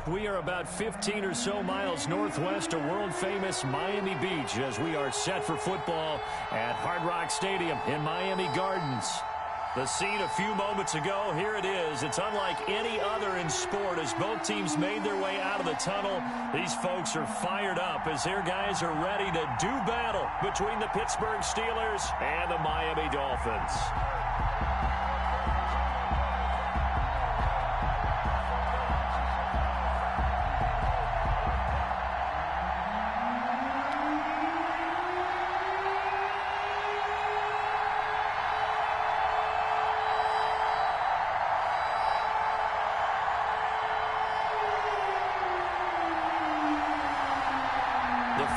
We are about 15 or so miles northwest of world-famous Miami Beach as we are set for football at Hard Rock Stadium in Miami Gardens. The scene a few moments ago, here it is. It's unlike any other in sport as both teams made their way out of the tunnel. These folks are fired up as their guys are ready to do battle between the Pittsburgh Steelers and the Miami Dolphins.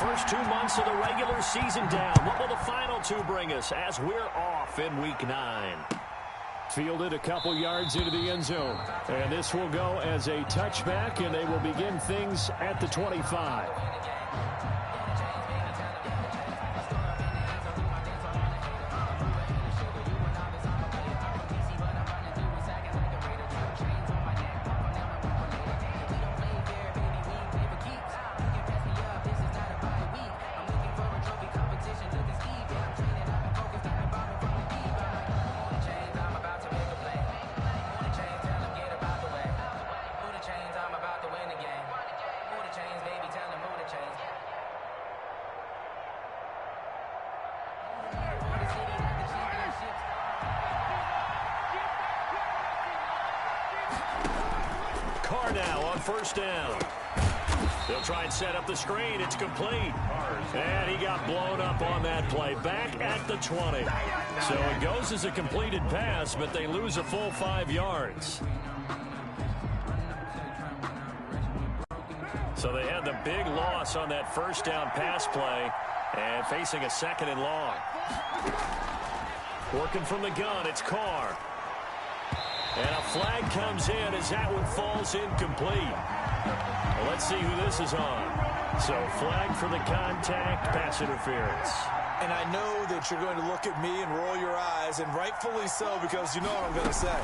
First 2 months of the regular season down. What will the final two bring us as we're off in Week 9? Fielded a couple yards into the end zone. And this will go as a touchback, and they will begin things at the 25. Now on first down. They'll try and set up the screen. It's complete. And he got blown up on that play. Back at the 20. So it goes as a completed pass, but they lose a full 5 yards. So they had the big loss on that first down pass play and facing a second and long. Working from the gun, it's Carr. And a flag comes in as that one falls incomplete. Well, let's see who this is on. So flag for the contact, pass interference. And I know that you're going to look at me and roll your eyes, and rightfully so, because you know what I'm going to say.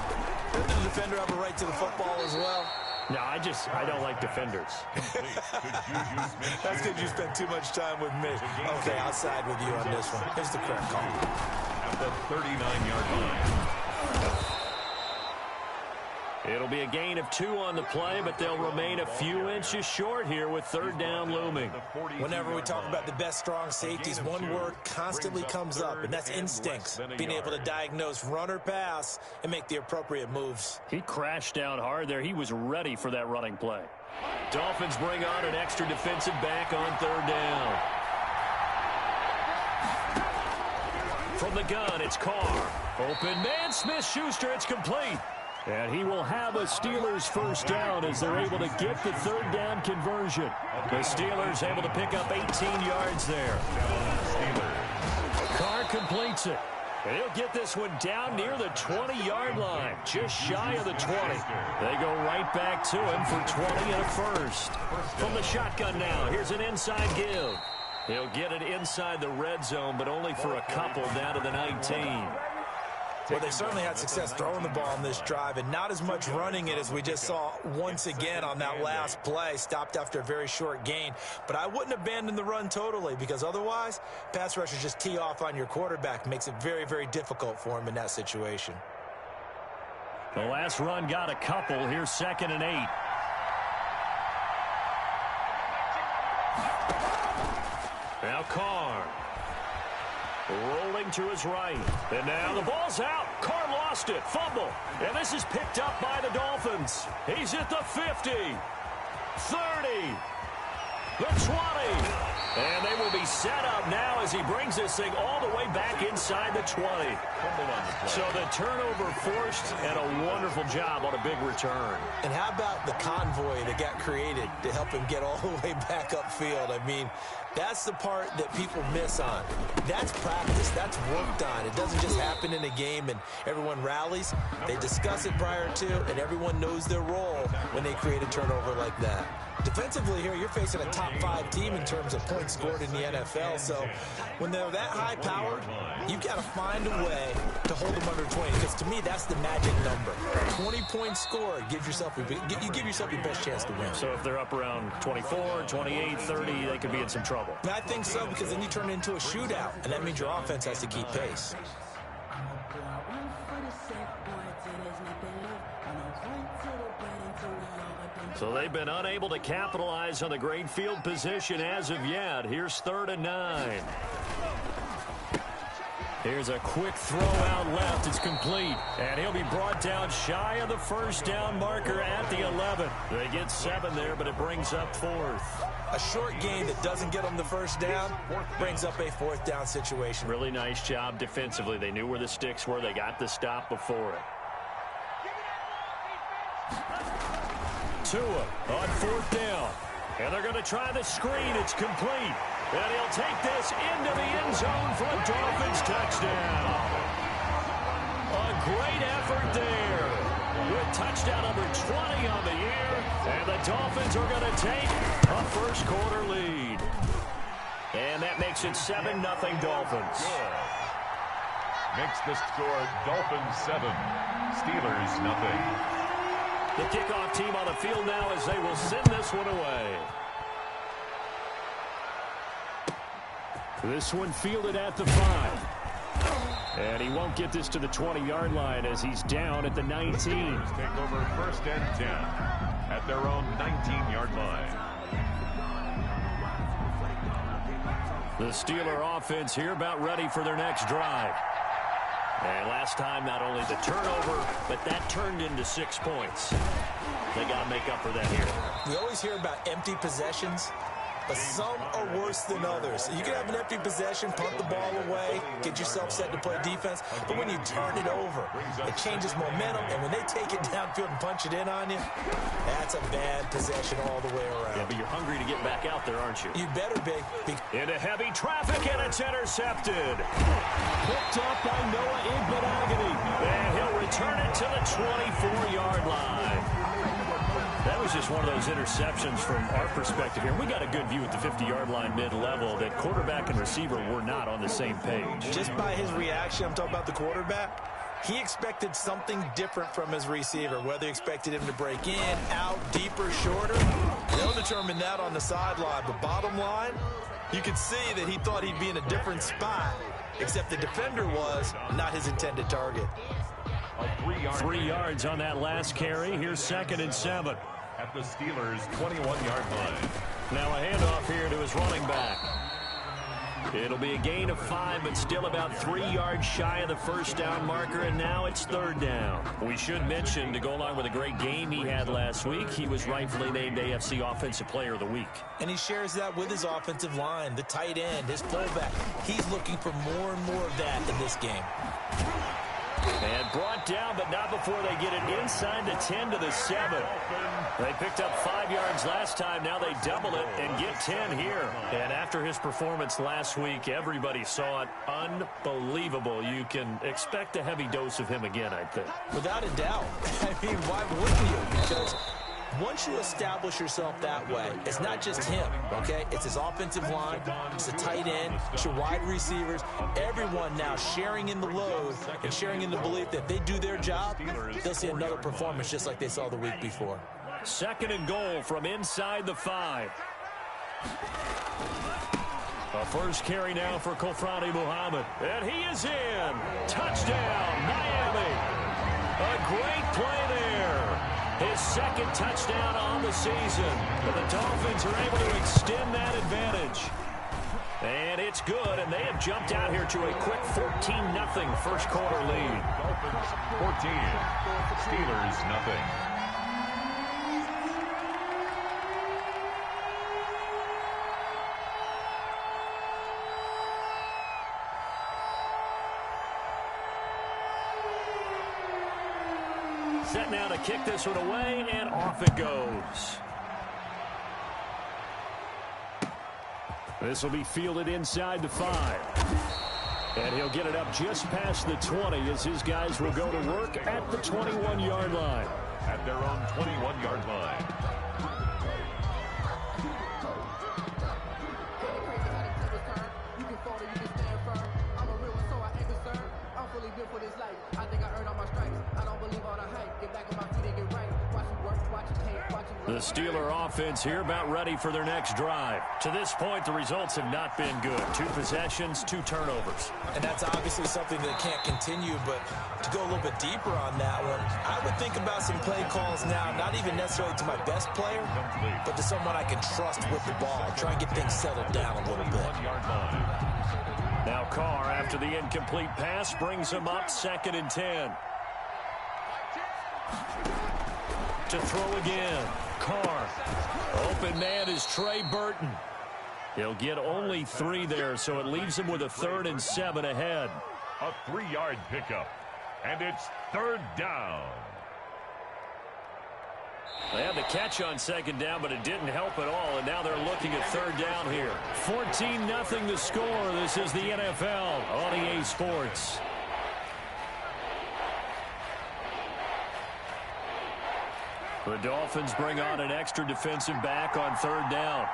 Doesn't the defender have a right to the football as well? No, I don't like defenders. That's because you spent too much time with me. Okay, I'll side with you on this one. Here's the correct call. At the 39-yard line. It'll be a gain of 2 on the play, but they'll remain a few inches short here with third down looming. Whenever we talk about the best strong safeties, one word constantly comes up, and that's instincts. Being able to diagnose run or pass and make the appropriate moves. He crashed down hard there. He was ready for that running play. Dolphins bring on an extra defensive back on third down. From the gun, it's Carr. Open man, Smith-Schuster, it's complete. And he will have a Steelers first down as they're able to get the third down conversion. The Steelers able to pick up 18 yards there. Carr completes it. And he'll get this one down near the 20-yard line, just shy of the 20. They go right back to him for 20 and a first. From the shotgun now, here's an inside give. He'll get it inside the red zone, but only for a couple down to the 19. Well, they certainly had success throwing the ball on this drive and not as much running it as we just saw once again on that last play. Stopped after a very short gain. But I wouldn't abandon the run totally because otherwise, pass rushers just tee off on your quarterback. Makes it very, very difficult for him in that situation. The last run got a couple. Here's 2nd and 8. Now Carr. Rolling to his right. And now the ball's out. Carr lost it. Fumble. And this is picked up by the Dolphins. He's at the 50. 30. The 20. And they will be set up now as he brings this thing all the way back inside the 20. So the turnover forced and a wonderful job on a big return. And how about the convoy that got created to help him get all the way back upfield? I mean, that's the part that people miss on. That's practice. That's worked on. It doesn't just happen in a game and everyone rallies. They discuss it prior to, and everyone knows their role when they create a turnover like that. Defensively here, you're facing a top 5 team in terms of points scored in the NFL. So when they're that high-powered, you've got to find a way to hold them under 20. Because to me, that's the magic number. 20 points scored, you give yourself your best chance to win. So if they're up around 24, 28, 30, they could be in some trouble. I think so, because then you turn it into a shootout, and that means your offense has to keep pace. So they've been unable to capitalize on the great field position as of yet. Here's 3rd and 9. Here's a quick throw out left. It's complete. And he'll be brought down shy of the first down marker at the 11. They get 7 there, but it brings up 4th. A short gain that doesn't get them the first down brings up a 4th down situation. Really nice job defensively. They knew where the sticks were. They got the stop before it. Tua on 4th down. And they're going to try the screen. It's complete. And he'll take this into the end zone for a Dolphins touchdown. A great effort there. With touchdown number 20 on the year. And the Dolphins are going to take a first-quarter lead. And that makes it 7-0 Dolphins. Makes the score Dolphins 7, Steelers 0. The kickoff team on the field now as they will send this one away. This one fielded at the 5. And he won't get this to the 20-yard line as he's down at the 19. Take over 1st and 10 at their own 19-yard line. The Steeler offense here about ready for their next drive. And last time, not only the turnover, but that turned into 6 points. They got to make up for that here. We always hear about empty possessions, but some are worse than others. You can have an empty possession, punt the ball away, get yourself set to play defense, but when you turn it over, it changes momentum, and when they take it downfield and punch it in on you, that's a bad possession all the way around. Yeah, but you're hungry to get back out there, aren't you? You better be. Into heavy traffic, and it's intercepted. Picked up by Noah Igbenogany, and he'll return it to the 24-yard line. That was just one of those interceptions from our perspective here. We got a good view at the 50-yard line mid-level that quarterback and receiver were not on the same page. Just by his reaction, I'm talking about the quarterback, he expected something different from his receiver, whether he expected him to break in, out, deeper, shorter. They'll determine that on the sideline. But bottom line, you could see that he thought he'd be in a different spot, except the defender was not his intended target. 3 yards on that last carry. Here's 2nd and 7. At the Steelers' 21-yard line. Now a handoff here to his running back. It'll be a gain of 5, but still about 3 yards shy of the first down marker, and now it's 3rd down. We should mention, to go along with a great game he had last week, he was rightfully named AFC Offensive Player of the Week. And he shares that with his offensive line, the tight end, his fullback. He's looking for more and more of that in this game. And brought down, but not before they get it inside the 10 to the 7. They picked up 5 yards last time. Now they double it and get 10 here. And after his performance last week, everybody saw it. Unbelievable. You can expect a heavy dose of him again, I think. Without a doubt. I mean, why wouldn't you? Because once you establish yourself that way, it's not just him, okay? It's his offensive line, it's the tight end, it's your wide receivers, everyone now sharing in the load and sharing in the belief that if they do their job, they'll see another performance just like they saw the week before. 2nd and goal from inside the 5. A first carry now for Kofrani Muhammad. And he is in. Touchdown, Miami. A great play there. His 2nd touchdown on the season. But the Dolphins are able to extend that advantage. And it's good, and they have jumped out here to a quick 14-0 first quarter lead. Dolphins 14, Steelers 0. Set now to kick this one away, and off it goes. This will be fielded inside the 5. And he'll get it up just past the 20 as his guys will go to work at the 21-yard line. At their own 21-yard line. The Steeler offense here about ready for their next drive. To this point, the results have not been good. 2 possessions, 2 turnovers. And that's obviously something that can't continue, but to go a little bit deeper on that one, I would think about some play calls now, not even necessarily to my best player, but to someone I can trust with the ball. Try and get things settled down a little bit. Now Carr, after the incomplete pass, brings him up 2nd and 10. To throw again. Carr. Open man is Trey Burton. He'll get only 3 there, so it leaves him with a 3rd and 7 ahead. A 3-yard pickup, and it's 3rd down. They had the catch on 2nd down, but it didn't help at all, and now they're looking at 3rd down here. 14-0 the score. This is the NFL on EA Sports. The Dolphins bring on an extra defensive back on 3rd down.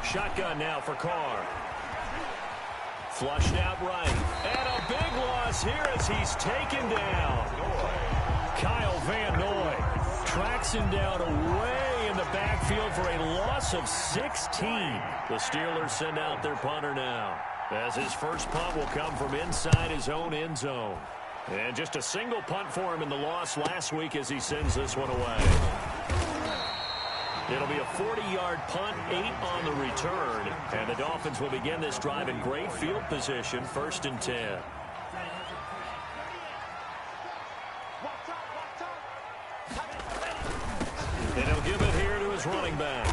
Shotgun now for Carr. Flushed out right. And a big loss here as he's taken down. Kyle Van Noy tracks him down away in the backfield for a loss of 16. The Steelers send out their punter now, as his first punt will come from inside his own end zone. And just a single punt for him in the loss last week as he sends this one away. It'll be a 40-yard punt, 8 on the return. And the Dolphins will begin this drive in great field position, 1st and 10. And he'll give it here to his running back.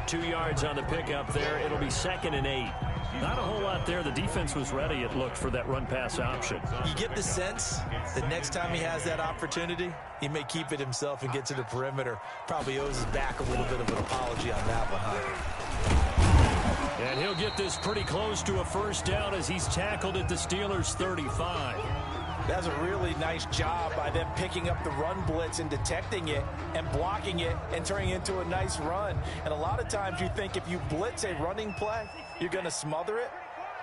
2 yards on the pickup there. It'll be 2nd and 8. Not a whole lot there. The defense was ready, it looked, for that run-pass option. You get the sense that next time he has that opportunity, he may keep it himself and get to the perimeter. Probably owes his back a little bit of an apology on that one, huh? And he'll get this pretty close to a 1st down as he's tackled at the Steelers' 35. That's a really nice job by them picking up the run blitz and detecting it and blocking it and turning it into a nice run. And a lot of times you think if you blitz a running play, you're going to smother it.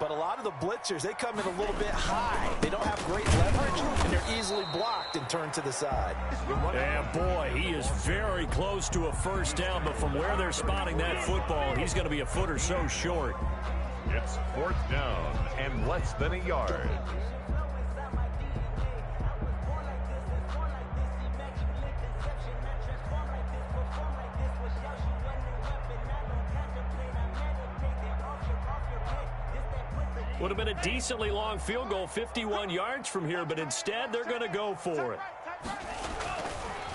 But a lot of the blitzers, they come in a little bit high. They don't have great leverage, and they're easily blocked and turned to the side. And boy, he is very close to a 1st down, but from where they're spotting that football, he's going to be a foot or so short. It's 4th down and less than a yard. Would have been a decently long field goal, 51 yards from here, but instead they're going to go for it.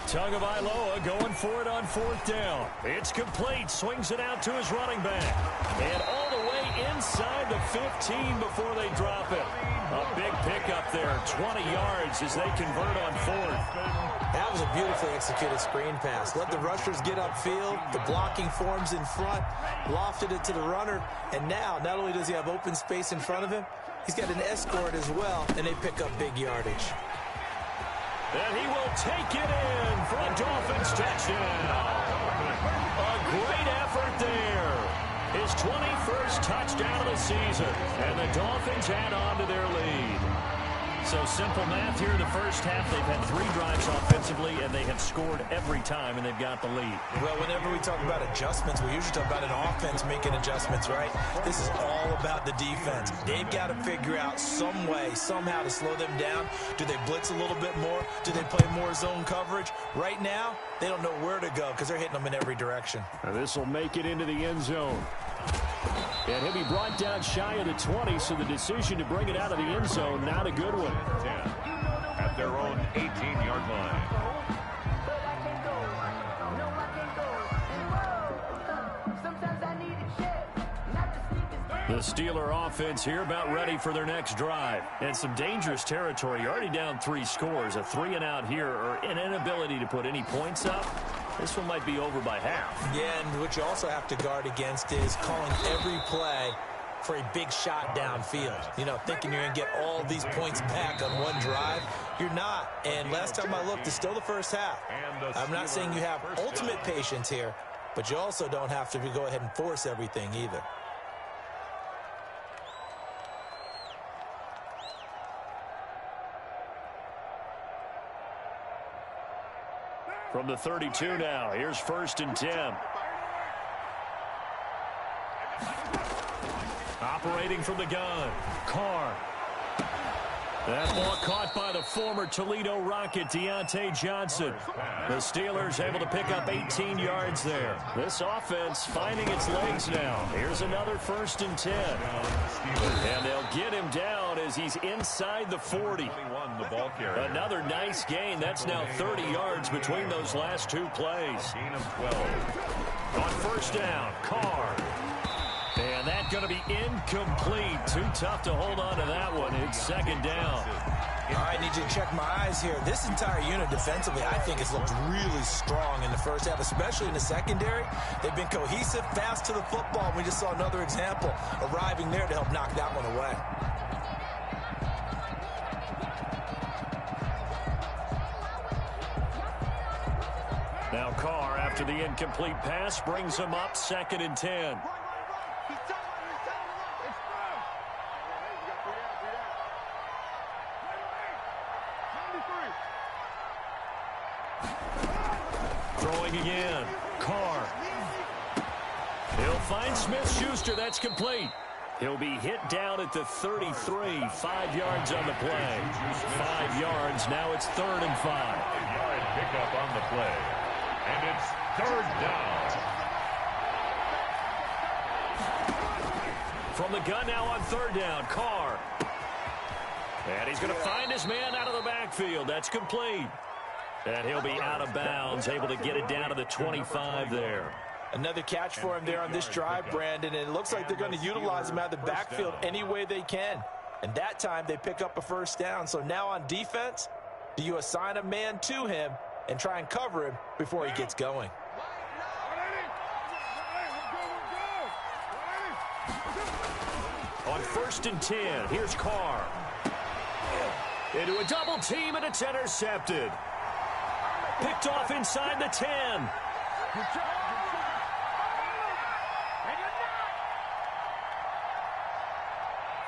Tagovailoa going for it on 4th down. It's complete. Swings it out to his running back. And all the way inside the 15 before they drop it. A big pickup there, 20 yards as they convert on 4th. That was a beautifully executed screen pass. Let the rushers get upfield. The blocking forms in front. Lofted it to the runner. And now, not only does he have open space in front of him, he's got an escort as well, and they pick up big yardage. And he will take it in for a Dolphins touchdown. A great effort there. His 21st touchdown of the season. And the Dolphins add on to their lead. So simple math here in the first half. They've had 3 drives offensively, and they have scored every time, and they've got the lead. Well, whenever we talk about adjustments, we usually talk about an offense making adjustments, right? This is all about the defense. They've got to figure out some way, somehow to slow them down. Do they blitz a little bit more? Do they play more zone coverage? Right now, they don't know where to go because they're hitting them in every direction. And this will make it into the end zone. And he'll be brought down shy of the 20, so the decision to bring it out of the end zone, not a good one. 10 at their own 18-yard line. The Steeler offense here about ready for their next drive. And some dangerous territory. You're already down 3 scores. A 3-and-out here, or an inability to put any points up. This one might be over by half. Yeah, and what you also have to guard against is calling every play for a big shot downfield. You know, thinking you're going to get all these points back on one drive. You're not. And last time I looked, it's still the first half. I'm not saying you have ultimate patience here, but you also don't have to go ahead and force everything either. From the 32 now, here's 1st and 10. Operating from the gun, Carr. That ball caught by the former Toledo Rocket, Deontay Johnson. The Steelers able to pick up 18 yards there. This offense finding its legs now. Here's another 1st and 10. And they'll get him down as he's inside the 40. Another nice gain. That's now 30 yards between those last two plays. On 1st down, Carr. And that's going to be incomplete. Too tough to hold on to that one. It's 2nd down. All right, I need you to check my eyes here. This entire unit defensively, I think, has looked really strong in the first half, especially in the secondary. They've been cohesive, fast to the football. We just saw another example arriving there to help knock that one away. Now Carr, after the incomplete pass, brings him up 2nd and 10. Throwing again, Carr. He'll find Smith-Schuster. That's complete. He'll be hit down at the 33. 5 yards on the play. 5 yards. Now it's 3rd and 5. Yard pickup on the play. And it's 3rd down. From the gun now on 3rd down, Carr. And he's going to find his man out of the backfield. That's complete. And he'll be out of bounds, able to get it down to the 25 there. Another catch for him there on this drive, Brandon, and it looks like they're going to utilize him out of the backfield any way they can. And that time they pick up a 1st down. So now on defense, do you assign a man to him and try and cover him before he gets going? On 1st and 10, here's Carr. Into a double team, and it's intercepted. Picked off inside the 10.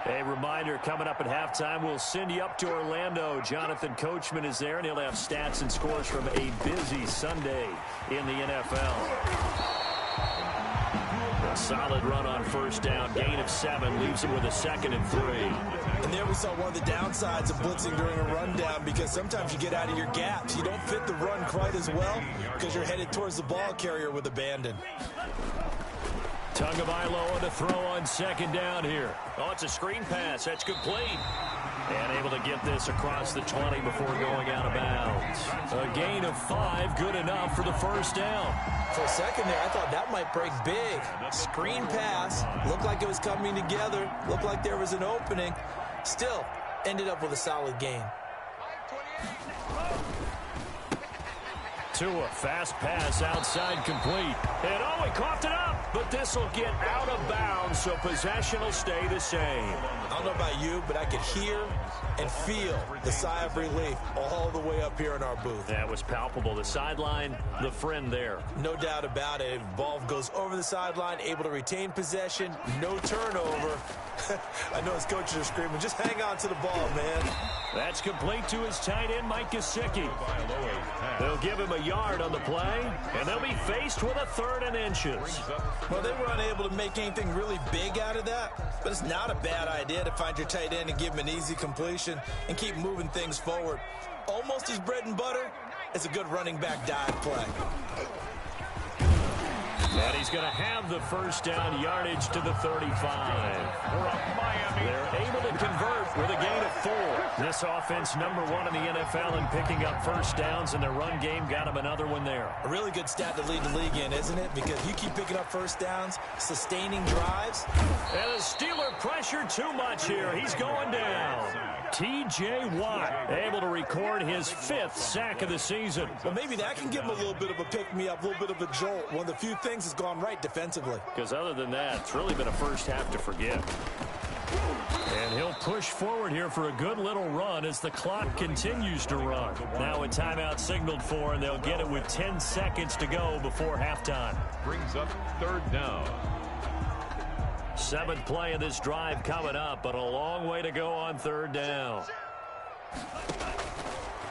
A reminder, coming up at halftime, we'll send you up to Orlando. Jonathan Coachman is there, and he'll have stats and scores from a busy Sunday in the NFL. A solid run on 1st down. Gain of 7 leaves him with a 2nd and 3. And there we saw one of the downsides of blitzing during a rundown, because sometimes you get out of your gaps. You don't fit the run quite as well because you're headed towards the ball carrier with abandon. Tagovailoa to throw on 2nd down here. Oh, it's a screen pass. That's complete. And able to get this across the 20 before going out of bounds. A gain of 5, good enough for the 1st down. For a second there, I thought that might break big. Screen pass. Looked like it was coming together. Looked like there was an opening. Still, ended up with a solid gain. Tua, fast pass outside, complete. And oh, he coughed it up, but this will get out of bounds, so possession will stay the same. I don't know about you, but I could hear and feel the sigh of relief all the way up here in our booth. That was palpable. The sideline, the friend there. No doubt about it. Ball goes over the sideline, able to retain possession, no turnover. I know his coaches are screaming, just hang on to the ball, man. That's complete to his tight end, Mike Gesicki. They'll give him a yard on the play, and they'll be faced with a 3rd and inches. Well, they were unable to make anything really big out of that, but it's not a bad idea to find your tight end and give him an easy completion and keep moving things forward. Almost his bread and butter is a good running back dive play. And he's going to have the 1st down, yardage to the 35. They're able to convert with a gain of 4. This offense #1 in the NFL in picking up 1st downs, and their run game got him another one there. A really good stat to lead the league in, isn't it? Because you keep picking up 1st downs, sustaining drives. And the Steeler pressure too much here. He's going down. T.J. Watt able to record his 5th sack of the season. Well, maybe that can give him a little bit of a pick-me-up, a little bit of a jolt. One of the few things has gone right defensively. Because other than that, it's really been a first half to forget. And he'll push forward here for a good little run as the clock continues to run. Now a timeout signaled for, and they'll get it with 10 seconds to go before halftime. Brings up 3rd down. 7th play of this drive coming up, but a long way to go on 3rd down.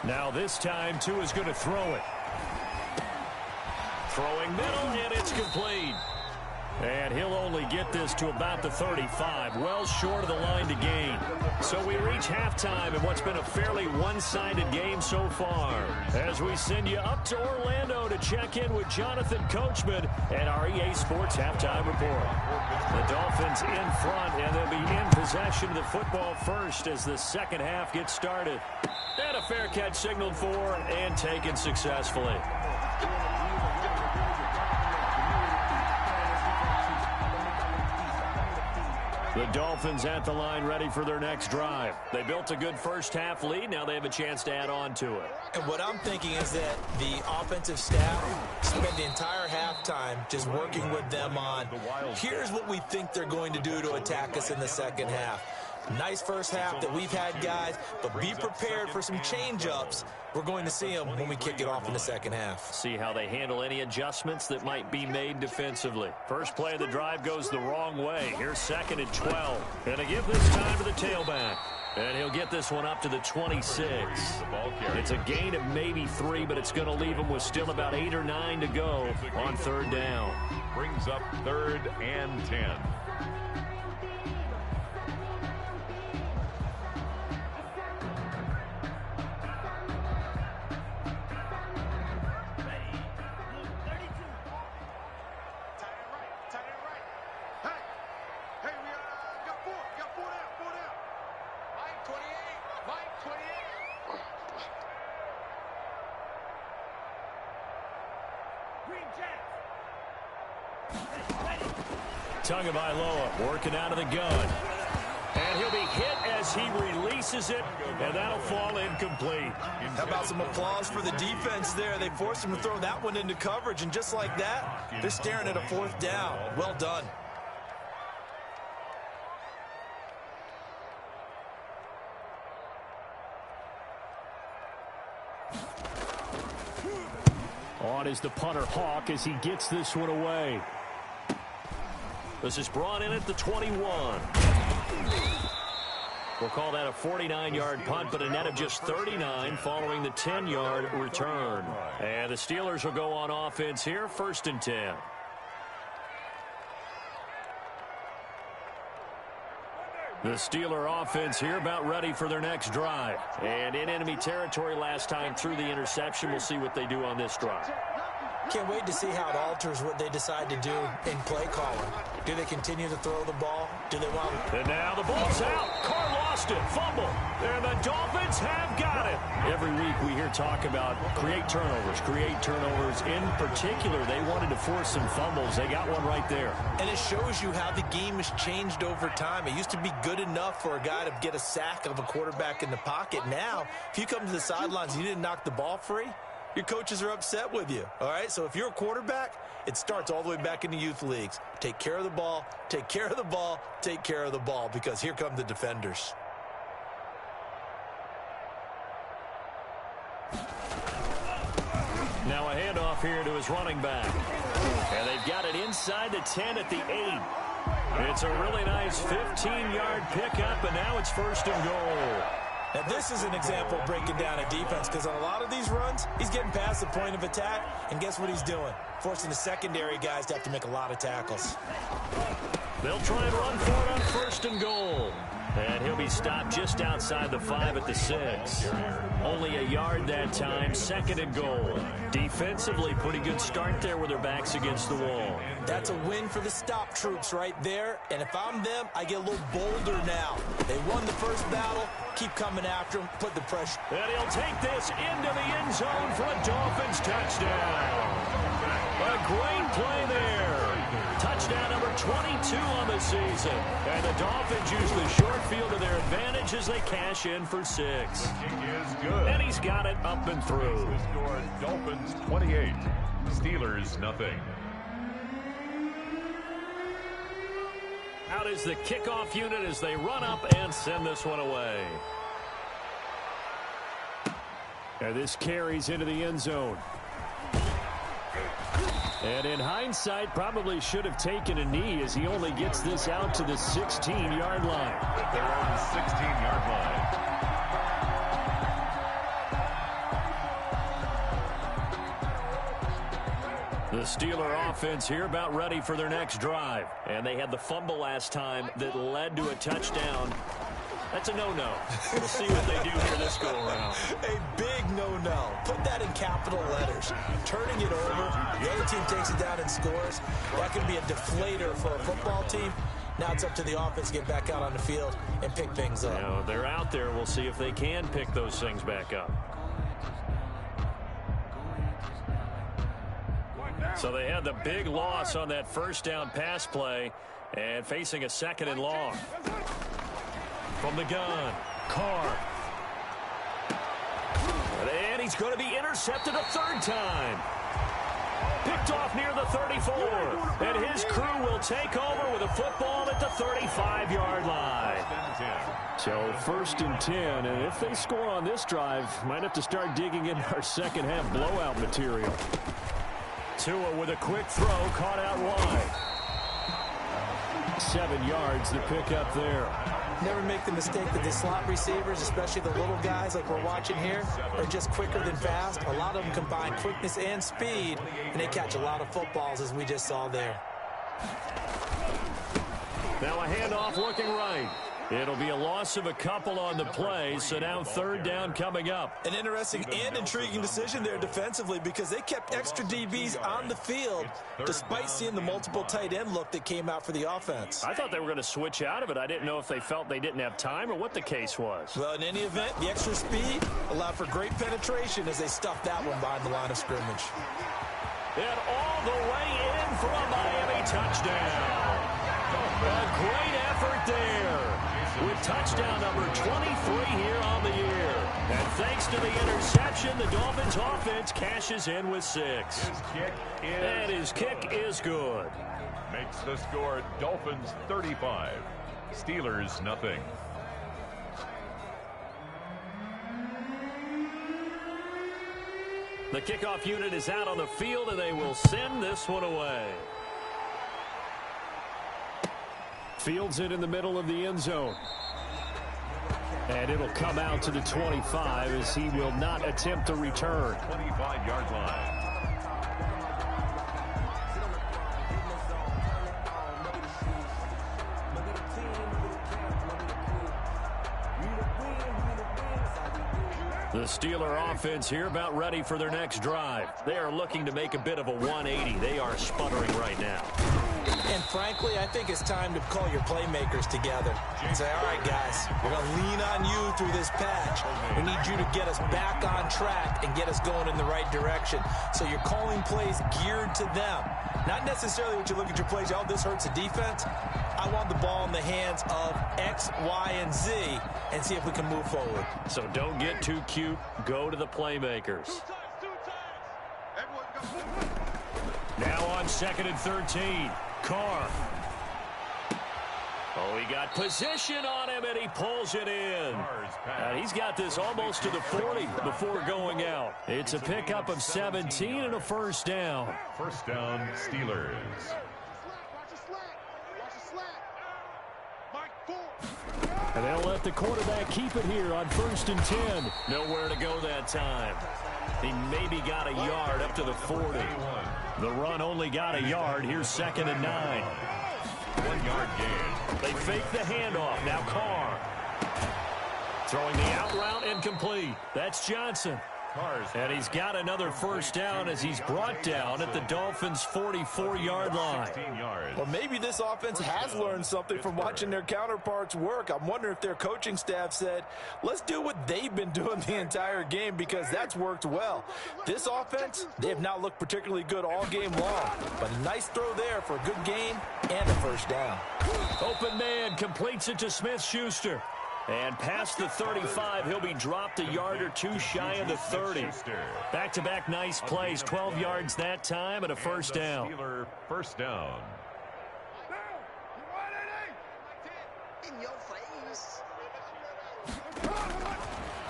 Now this time, Tua's going to throw it. Throwing middle, and it's complete. And he'll only get this to about the 35, well short of the line to gain. So we reach halftime in what's been a fairly one-sided game so far. As we send you up to Orlando to check in with Jonathan Coachman and our EA Sports Halftime Report. The Dolphins in front, and they'll be in possession of the football first as the second half gets started. And a fair catch signaled for and taken successfully. The Dolphins at the line ready for their next drive. They built a good first-half lead. Now they have a chance to add on to it. And what I'm thinking is that the offensive staff spent the entire halftime just working with them on, here's what we think they're going to do to attack us in the second half. Nice first half that we've had, guys, but be prepared for some change-ups. We're going to see them when we kick it off in the second half. See how they handle any adjustments that might be made defensively. First play of the drive goes the wrong way. Here's second and 12. And to give this time to the tailback. And he'll get this one up to the 26. It's a gain of maybe 3, but it's going to leave him with still about 8 or 9 to go on third down. Brings up 3rd and 10. Tagovailoa working out of the gun. And he'll be hit as he releases it, and that'll fall incomplete. How about some applause for the defense there? They forced him to throw that one into coverage, and just like that, they're staring at a 4th down. Well done. On is the punter Hawk as he gets this one away. This is brought in at the 21. We'll call that a 49-yard punt, but a net of just 39 following the 10-yard return. And the Steelers will go on offense here, 1st and 10. The Steeler offense here about ready for their next drive. And in enemy territory last time through the interception. We'll see what they do on this drive. Can't wait to see how it alters what they decide to do in play calling. Do they continue to throw the ball? Do they want... And now the ball's out. Carr lost it. Fumble. And the Dolphins have got it. Every week we hear talk about create turnovers. In particular, they wanted to force some fumbles. They got one right there. And it shows you how the game has changed over time. It used to be good enough for a guy to get a sack of a quarterback in the pocket. Now, if you come to the sidelines and you didn't knock the ball free, your coaches are upset with you, all right? So if you're a quarterback, it starts all the way back in the youth leagues. Take care of the ball, take care of the ball, take care of the ball, because here come the defenders. Now a handoff here to his running back. And they've got it inside the 10 at the 8. It's a really nice 15-yard pickup, and now it's 1st and goal. Now, this is an example of breaking down a defense, because on a lot of these runs, he's getting past the point of attack, and guess what he's doing? Forcing the secondary guys to have to make a lot of tackles. They'll try and run for it on 1st and goal. And he'll be stopped just outside the 5 at the 6. Only a yard that time, 2nd and goal. Defensively, pretty good start there with their backs against the wall. That's a win for the stop troops right there. And if I'm them, I get a little bolder now. They won the first battle. Keep coming after them. Put the pressure. And he'll take this into the end zone for a Dolphins touchdown. A great play there. Touchdown number 22 on the season. And the Dolphins use the short field to their advantage as they cash in for 6. Kicking is good. And he's got it up and through. The score is Dolphins 28, Steelers nothing. Out is the kickoff unit as they run up and send this one away. And this carries into the end zone. And in hindsight, probably should have taken a knee as he only gets this out to the 16-yard line. They're on the 16-yard line. The The Steeler offense here about ready for their next drive. And they had the fumble last time that led to a touchdown. That's a no-no. We'll see what they do here this go-around. A big no-no. Put that in capital letters. Turning it over, the other team takes it down and scores. That can be a deflator for a football team. Now it's up to the offense to get back out on the field and pick things up. Now, they're out there. We'll see if they can pick those things back up. So they had the big loss on that first down pass play and facing a 2nd and long. From the gun, Carr. And he's going to be intercepted a 3rd time. Picked off near the 34. And his crew will take over with a football at the 35-yard line. So 1st and 10. And if they score on this drive, might have to start digging in our second half blowout material. Tua with a quick throw, caught out wide. 7 yards to pick up there. Never make the mistake that the slot receivers, especially the little guys like we're watching here, are just quicker than fast. A lot of them combine quickness and speed, and they catch a lot of footballs, as we just saw there. Now a handoff looking right. It'll be a loss of a couple on the play, so now 3rd down coming up. An interesting and intriguing decision there defensively because they kept extra DBs on the field despite seeing the multiple tight end look that came out for the offense. I thought they were going to switch out of it. I didn't know if they felt they didn't have time or what the case was. Well, in any event, the extra speed allowed for great penetration as they stuffed that one behind the line of scrimmage. And all the way in for a Miami touchdown. A great effort there. With touchdown number 23 here on the year. And thanks to the interception, the Dolphins offense cashes in with 6. And his kick is good. Makes the score Dolphins 35, Steelers nothing. The kickoff unit is out on the field, and they will send this one away. Fields it in the middle of the end zone. And it'll come out to the 25 as he will not attempt to return. 25-yard line. The Steeler offense here about ready for their next drive. They are looking to make a bit of a 180. They are sputtering right now. And frankly, I think it's time to call your playmakers together and say, all right, guys, we're going to lean on you through this patch. We need you to get us back on track and get us going in the right direction. So you're calling plays geared to them. Not necessarily what you look at your plays, oh, this hurts the defense. I want the ball in the hands of X, Y, and Z and see if we can move forward. So don't get too cute. Go to the playmakers. Now on 2nd and 13. Carr. Oh, he got position on him, and he pulls it in. And he's got this almost to the 40 before going out. It's a pickup of 17 and a 1st down. 1st down, Steelers. And they'll let the quarterback keep it here on 1st and 10. Nowhere to go that time. He maybe got a yard up to the 40. The run only got a yard. Here's 2nd and 9. 1-yard gain. They fake the handoff. Now Carr. Throwing the out route incomplete. That's Johnson. And he's got another 1st down as he's brought down at the Dolphins' 44-yard line. Well, maybe this offense has learned something from watching their counterparts work. I'm wondering if their coaching staff said, let's do what they've been doing the entire game because that's worked well. This offense, they have not looked particularly good all game long. But a nice throw there for a good gain and a 1st down. Open man completes it to Smith-Schuster. And past the 35, he'll be dropped a yard or 2 shy of the 30. Back-to-back nice plays, 12 yards that time and a 1st down. Steeler 1st down. In your face.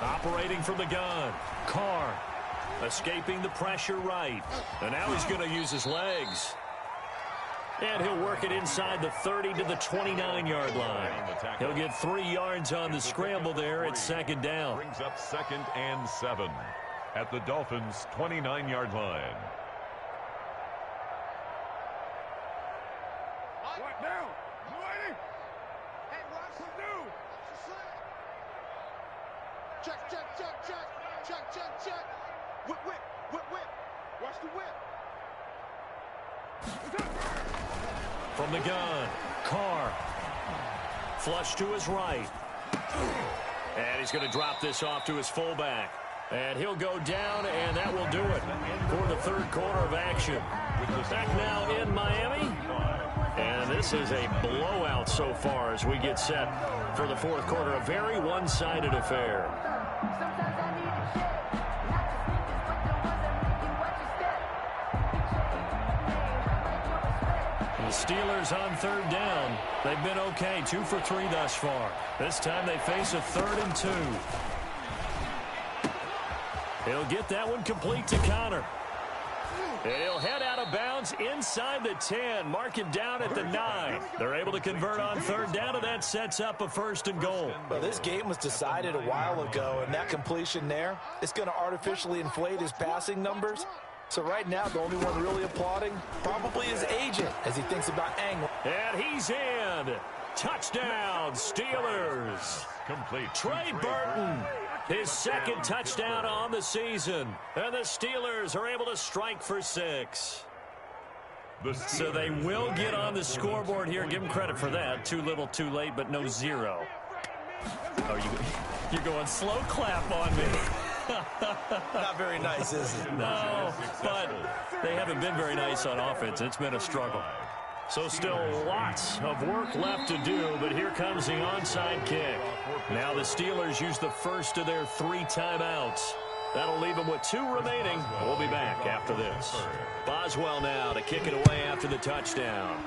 Operating from the gun. Carr escaping the pressure right. And now he's going to use his legs. And he'll work it inside the 30 to the 29-yard line. He'll get 3 yards on the scramble there at 2nd down. Brings up 2nd and 7 at the Dolphins' 29-yard line. Check, check, check, check. Check, check, check. Whip, whip, whip, whip. Watch the whip. From the gun, Carr. Flush to his right. And he's going to drop this off to his fullback. And he'll go down, and that will do it for the third quarter of action. Back now in Miami. And this is a blowout so far as we get set for the fourth quarter. A very one-sided affair. The Steelers on third down. They've been okay, 2 for 3 thus far. This time they face a 3rd and 2. He'll get that one complete to Connor. And he'll head out of bounds inside the 10. Mark him down at the 9. They're able to convert on third down, and that sets up a 1st and goal. Well, this game was decided a while ago, and that completion there is going to artificially inflate his passing numbers. So right now, the only one really applauding probably his agent as he thinks about angle. And he's in. Touchdown, Steelers. Complete. Trey Burton. His 2nd touchdown on the season. And the Steelers are able to strike for 6. So they will get on the scoreboard here. Give them credit for that. Too little, too late, but no 0. Oh, you're going slow clap on me. Not very nice, is it? No, but they haven't been very nice on offense. It's been a struggle. So still lots of work left to do, but here comes the onside kick. Now the Steelers use the first of their 3 timeouts. That'll leave them with 2 remaining. We'll be back after this. Boswell now to kick it away after the touchdown.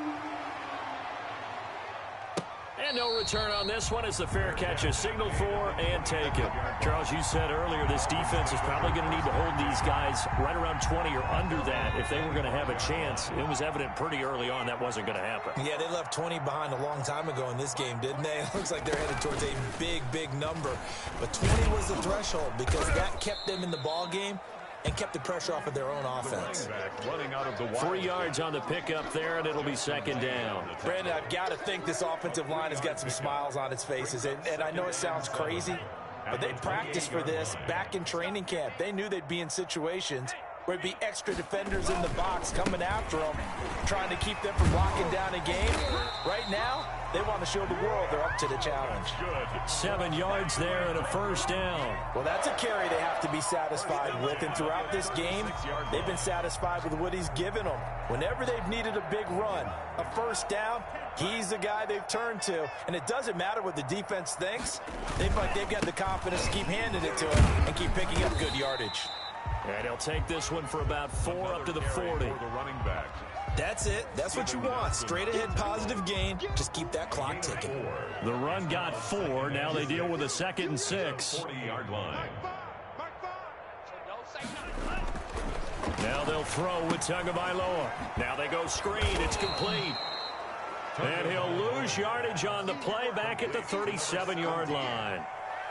And no return on this one as the fair catch is signaled for and taken. Charles, you said earlier this defense is probably going to need to hold these guys right around 20 or under that if they were going to have a chance. It was evident pretty early on that wasn't going to happen. Yeah, they left 20 behind a long time ago in this game, didn't they? It looks like they're headed towards a big, big number. But 20 was the threshold because that kept them in the ball game and kept the pressure off of their own offense. Running out of the 3 yards on the pickup there, and it'll be 2nd down. Brandon, I've got to think this offensive line has got some smiles on its faces. And I know it sounds crazy, but they practiced for this back in training camp. They knew they'd be in situations where it'd be extra defenders in the box coming after them, trying to keep them from locking down a game. Right now, they want to show the world they're up to the challenge. 7 yards there and a 1st down. Well, that's a carry they have to be satisfied with. And throughout this game, they've been satisfied with what he's given them. Whenever they've needed a big run, a 1st down, he's the guy they've turned to. And it doesn't matter what the defense thinks. They feel like they've got the confidence to keep handing it to him and keep picking up good yardage. And he'll take this one for about 4 up to the 40. the running back. That's it. That's what you want. Straight ahead positive gain. Just keep that clock ticking. The run got 4. Now they deal with a 2nd and 6. 40-yard line. Now they'll throw with Tagovailoa. Now they go screen. It's complete. And he'll lose yardage on the play back at the 37-yard line.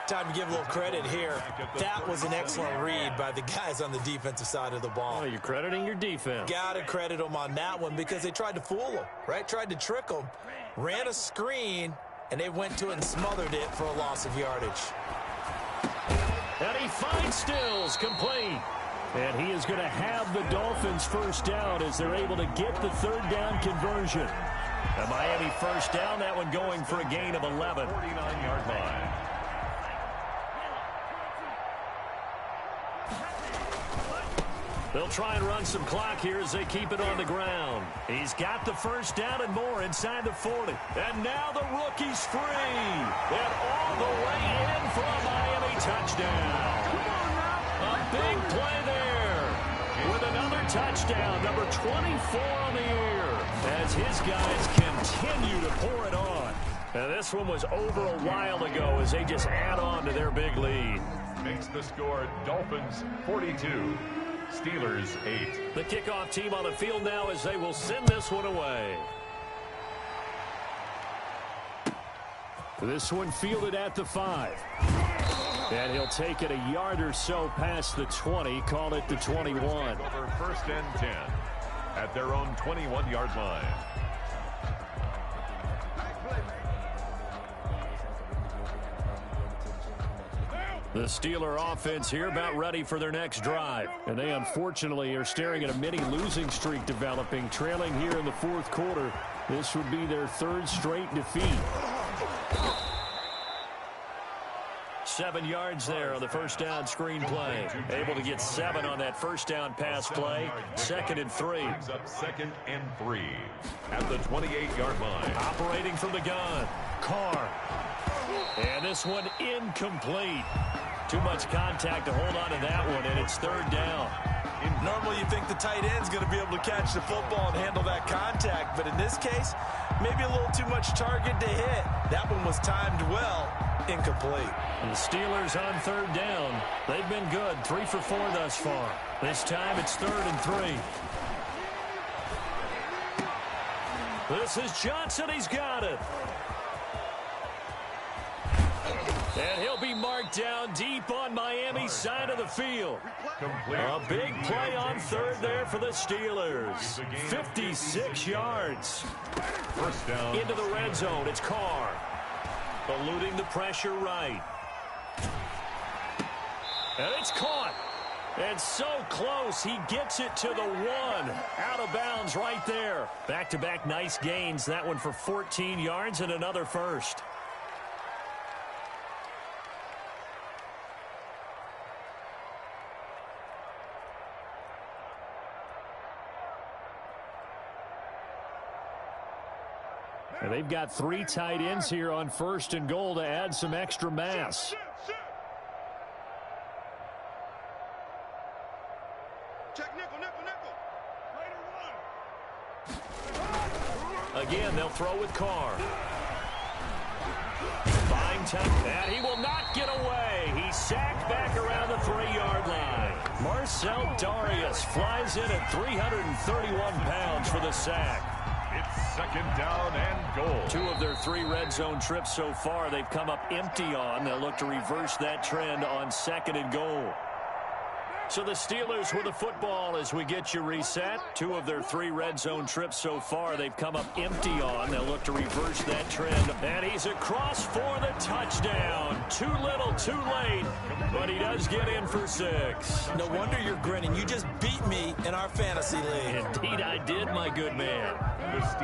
Time to give a little credit here. That was an excellent read by the guys on the defensive side of the ball. Oh, you're crediting your defense. Got to credit them on that one because they tried to fool them, right? Tried to trick them, ran a screen, and they went to it and smothered it for a loss of yardage. And he finds Stills complete. And he is going to have the Dolphins 1st down as they're able to get the 3rd down conversion. A Miami 1st down, that one going for a gain of 11. 49-yard line. They'll try and run some clock here as they keep it on the ground. He's got the 1st down and more inside the 40. And now the rookie's free. And all the way in for a Miami touchdown. A big play there with another touchdown, number 24 on the year, as his guys continue to pour it on. And this one was over a while ago as they just add on to their big lead. Makes the score Dolphins 42. Steelers 8. The kickoff team on the field now as they will send this one away. This one fielded at the 5. And he'll take it a yard or so past the 20, call it the 21. Over 1st and 10 at their own 21-yard line. The Steeler offense here about ready for their next drive. And they unfortunately are staring at a mini losing streak developing, trailing here in the fourth quarter. This would be their third straight defeat. 7 yards there on the first down screen play. Able to get 7 on that first down pass play. 2nd and 3. Up 2nd and 3 at the 28-yard line. Operating from the gun. Carr. And this one incomplete. Too much contact to hold on to that one, and it's 3rd down. Normally you think the tight end's going to be able to catch the football and handle that contact, but in this case, maybe a little too much target to hit. That one was timed well, incomplete. And the Steelers on 3rd down. They've been good, 3 for 4 thus far. This time it's 3rd and 3. This is Johnson, he's got it. And he'll be marked down deep on Miami's side of the field. A big play on 3rd there for the Steelers. 56 yards. First down. Into the red zone. It's Carr. Eluding the pressure right. And it's caught. And so close. He gets it to the 1. Out of bounds right there. Back-to-back nice gains. That one for 14 yards and another first. And they've got 3 tight ends here on 1st and goal to add some extra mass. Check nickel, nickel, nickel. Again, they'll throw with Carr. Fine time, and he will not get away. He's sacked back around the 3-yard line. Marcel Darius flies in at 331 pounds for the sack. It's 2nd down and goal. 2 of their 3 red zone trips so far they've come up empty on. They'll look to reverse that trend on 2nd and goal. So the Steelers with the football as we get you reset. 2 of their 3 red zone trips so far they've come up empty on. They'll look to reverse that trend. And he's across for the touchdown. Too little, too late. But he does get in for 6. No wonder you're grinning. You just beat me in our fantasy league. Indeed I did, my good man.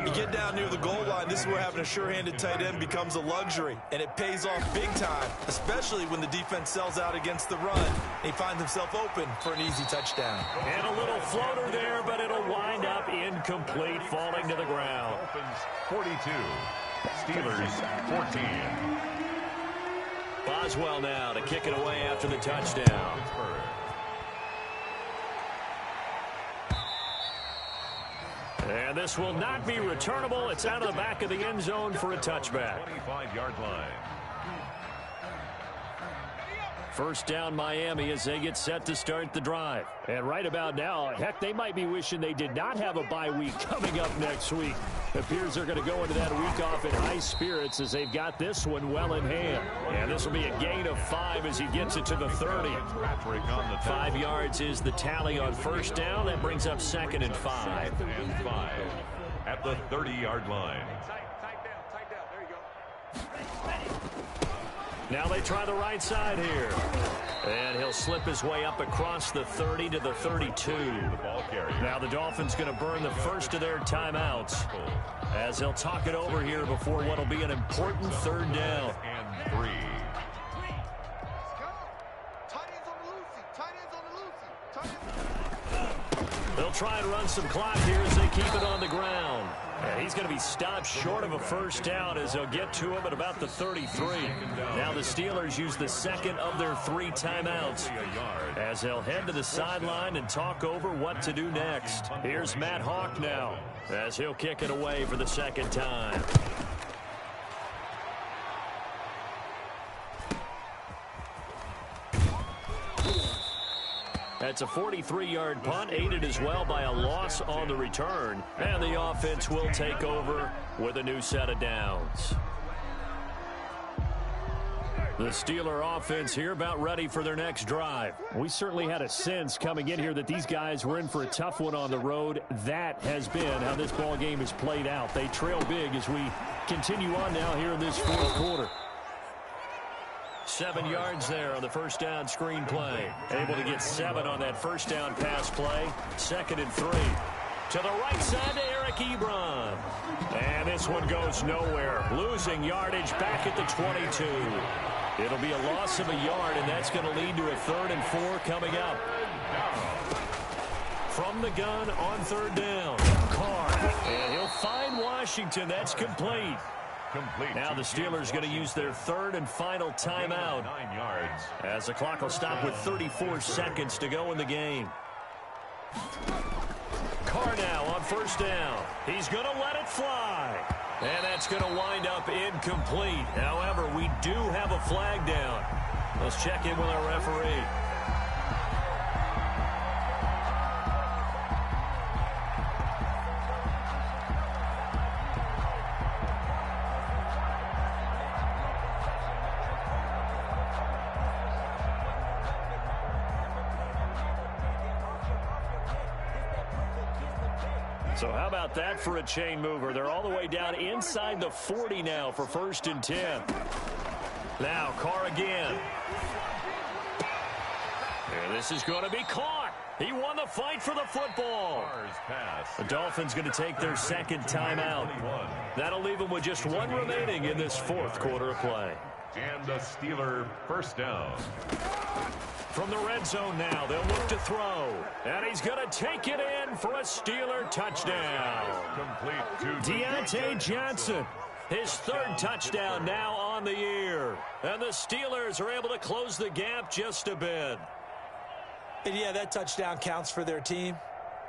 You get down near the goal line, this is where having a sure-handed tight end becomes a luxury, and it pays off big time, especially when the defense sells out against the run, and he finds himself open for an easy touchdown. And a little floater there, but it'll wind up incomplete, falling to the ground. Dolphins 42, Steelers 14. Boswell now to kick it away after the touchdown. And this will not be returnable. It's out of the back of the end zone for a touchback. 25-yard line. First down Miami as they get set to start the drive. And right about now, heck, they might be wishing they did not have a bye week coming up next week. It appears they're going to go into that week off in high spirits as they've got this one well in hand. And this will be a gain of 5 as he gets it to the 30. 5 yards is the tally on first down. That brings up 2nd and 5. And 5 at the 30-yard line. Tight down. There you go. Now they try the right side here. And he'll slip his way up across the 30 to the 32. Now the Dolphins going to burn the first of their timeouts as they'll talk it over here before what will be an important 3rd down. And 3. They'll try and run some clock here as they keep it on the ground. And he's going to be stopped short of a first down as they'll get to him at about the 33. Now the Steelers use the 2nd of their 3 timeouts as they'll head to the sideline and talk over what to do next. Here's Matt Hawk now as he'll kick it away for the 2nd time. That's a 43-yard punt, aided as well by a loss on the return. And the offense will take over with a new set of downs. The Steeler offense here about ready for their next drive. We certainly had a sense coming in here that these guys were in for a tough one on the road. That has been how this ball game has played out. They trail big as we continue on now here in this fourth quarter. 7 yards there on the first down screen play. Able to get 7 on that first down pass play. 2nd and 3. To the right side to Eric Ebron. And this one goes nowhere. Losing yardage back at the 22. It'll be a loss of a yard, and that's going to lead to a 3rd and 4 coming up. From the gun on 3rd down. Carr. And he'll find Washington. That's complete. Now the Steelers going to use their 3rd and final timeout. 9 yards. As the clock will stop with 34 seconds to go in the game. Carr now on 1st down. He's going to let it fly. And that's going to wind up incomplete. However, we do have a flag down. Let's check in with our referee. So how about that for a chain mover? They're all the way down inside the 40 now for 1st and 10. Now Carr again. And this is going to be caught. He won the fight for the football. The Dolphins going to take their 2nd timeout. That'll leave them with just 1 remaining in this 4th quarter of play. And the Steeler 1st down. From the red zone now, they'll look to throw. And he's going to take it in for a Steeler touchdown. Complete to Deontay Johnson, his 3rd touchdown now on the year. And the Steelers are able to close the gap just a bit. And yeah, that touchdown counts for their team,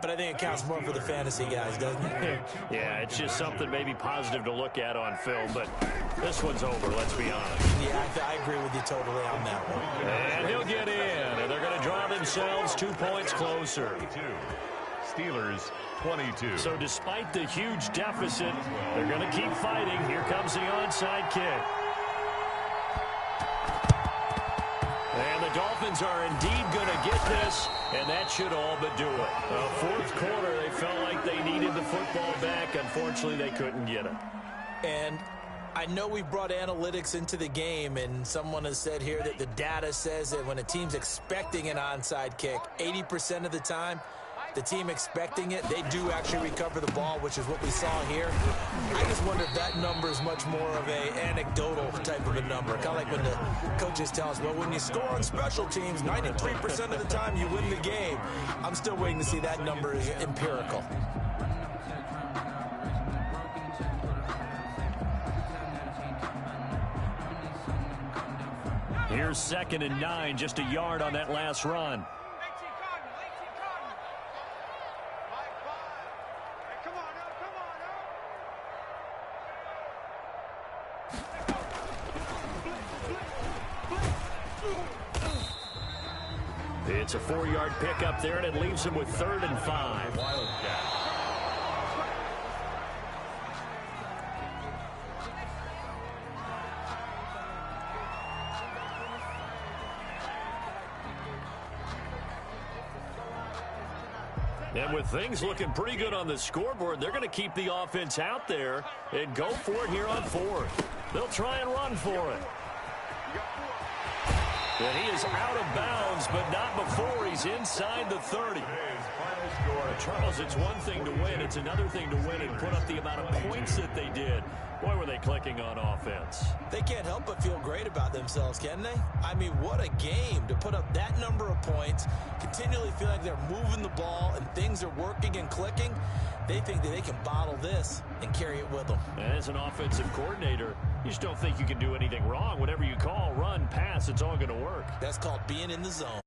but I think it counts more for the fantasy guys, doesn't it? Yeah, it's just something maybe positive to look at on film, but this one's over, let's be honest. Yeah, I agree with you totally on that one. And he'll get in, and they're going to draw themselves 2 points closer. Steelers 22. So despite the huge deficit, they're going to keep fighting. Here comes the onside kick. And the Dolphins are indeed going to get this, and that should all but do it. 4th quarter, they felt like they needed the football back. Unfortunately, they couldn't get it. And I know we brought analytics into the game, and someone has said here that the data says that when a team's expecting an onside kick, 80% of the time, the team expecting it, they do actually recover the ball, which is what we saw here. I just wonder if that number is much more of a anecdotal type of a number. Kind of like when the coaches tell us, well, when you score on special teams, 93% of the time you win the game. I'm still waiting to see that number is empirical. Here's 2nd and 9, just a yard on that last run. It's a 4-yard pickup there, and it leaves him with 3rd and 5. And with things looking pretty good on the scoreboard, they're going to keep the offense out there and go for it here on 4th. They'll try and run for it. And he is out of bounds, but not before he's inside the 30. Charles, it's one thing to win. It's another thing to win and put up the amount of points that they did. Boy, were they clicking on offense. They can't help but feel great about themselves, can they? I mean, what a game to put up that number of points, continually feel like they're moving the ball and things are working and clicking. They think that they can bottle this and carry it with them. And as an offensive coordinator, you just don't think you can do anything wrong. Whatever you call, run, pass, it's all going to work. That's called being in the zone.